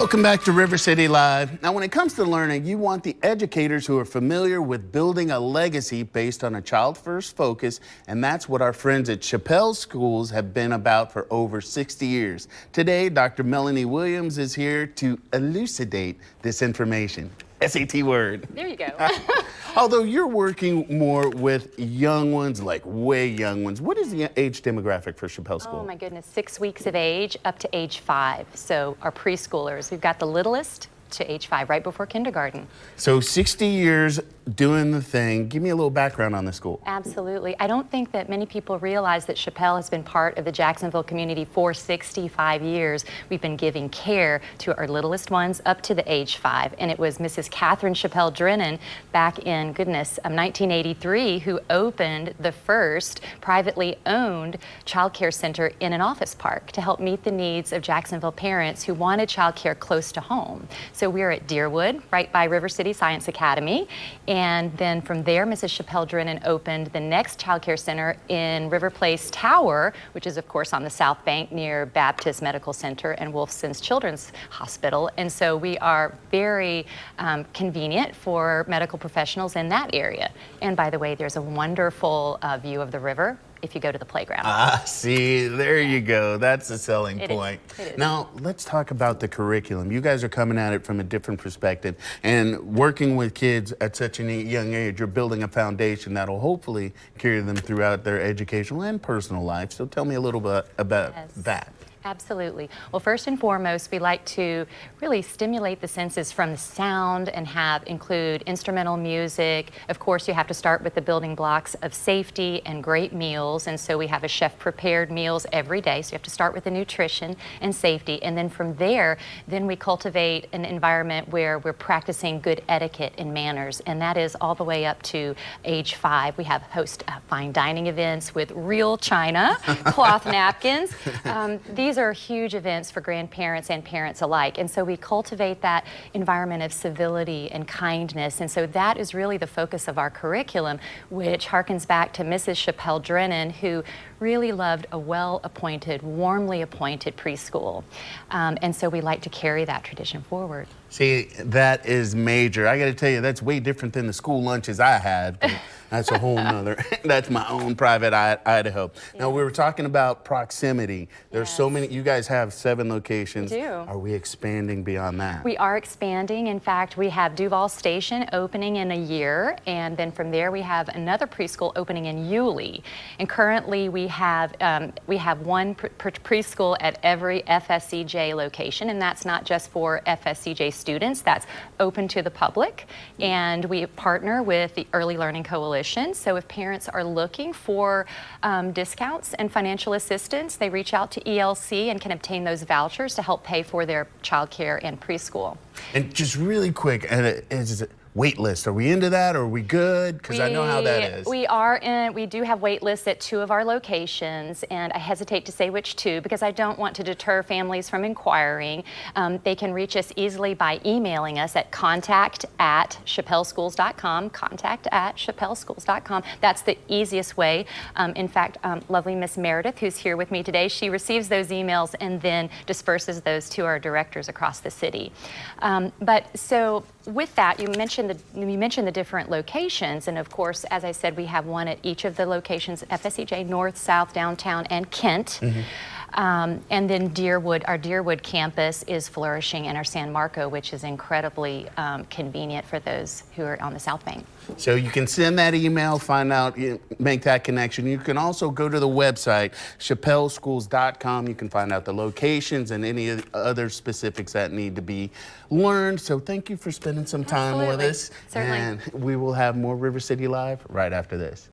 Welcome back to River City Live. Now, when it comes to learning, you want the educators who are familiar with building a legacy based on a child-first focus, and that's what our friends at Chappell Schools have been about for over 60 years. Today, Dr. Melanie Williams is here to elucidate this information. SAT word. There you go. Although you're working more with young ones, like way young ones, what is the age demographic for Chappell School? Oh my goodness, 6 weeks of age up to age 5. So our preschoolers, we've got the littlest to age 5, right before kindergarten. So 60 years doing the thing. Give me a little background on the school. Absolutely. I don't think that many people realize that Chappell has been part of the Jacksonville community for 65 years. We've been giving care to our littlest ones up to the age 5. And it was Mrs. Catherine Chappell Drennan back in, 1983 who opened the first privately owned child care center in an office park to help meet the needs of Jacksonville parents who wanted child care close to home. So we're at Deerwood, right by River City Science Academy. And then from there, Mrs. Chappell Drennan opened the next child care center in River Place Tower, which is, of course, on the South Bank near Baptist Medical Center and Wolfson's Children's Hospital. And so we are very convenient for medical professionals in that area. And by the way, there's a wonderful view of the river if you go to the playground. Ah, see, there you go. That's the selling point. It is. Now, let's talk about the curriculum. You guys are coming at it from a different perspective, and working with kids at such a young age, you're building a foundation that'll hopefully carry them throughout their educational and personal life. So tell me a little bit about that. Absolutely. Well, first and foremost, we like to really stimulate the senses from the sound and include instrumental music. Of course, you have to start with the building blocks of safety and great meals. And so we have a chef-prepared meals every day. So you have to start with the nutrition and safety. And then from there, then we cultivate an environment where we're practicing good etiquette and manners. And that is all the way up to age 5. We host fine dining events with real china, cloth napkins. These are huge events for grandparents and parents alike. And so we cultivate that environment of civility and kindness. And so that is really the focus of our curriculum, which harkens back to Mrs. Chappell Drennan, who really loved a well-appointed, warmly appointed preschool. And so we like to carry that tradition forward. See, that is major. I got to tell you, that's way different than the school lunches I had. But that's a whole nother, that's my own private Idaho. Yeah. Now, we were talking about proximity. There's so many, you guys have 7 locations. We do. Are we expanding beyond that? We are expanding. In fact, we have Duval Station opening in a year. And then from there, we have another preschool opening in Yulee. And currently, we have one preschool at every FSCJ location. And that's not just for FSCJ students, that's open to the public. And we partner with the Early Learning Coalition. So if parents are looking for discounts and financial assistance, they reach out to ELC and can obtain those vouchers to help pay for their childcare and preschool. And just really quick, wait list. Are we into that, or are we good? Because I know how that is. We do have wait lists at 2 of our locations, and I hesitate to say which 2 because I don't want to deter families from inquiring. They can reach us easily by emailing us at contact@chappellschools.com, contact@chappellschools.com. That's the easiest way. In fact, lovely Miss Meredith, who's here with me today, she receives those emails and then disperses those to our directors across the city. But so with that, you mentioned the different locations, and of course, as I said, we have one at each of the locations: FSCJ, North, South, Downtown, and Kent. And then Deerwood, our Deerwood campus is flourishing, and our San Marco, which is incredibly convenient for those who are on the South Bank. So you can send that email, find out, make that connection. You can also go to the website, chappellschools.com. You can find out the locations and any other specifics that need to be learned. So thank you for spending some time with us. Certainly. And we will have more River City Live right after this.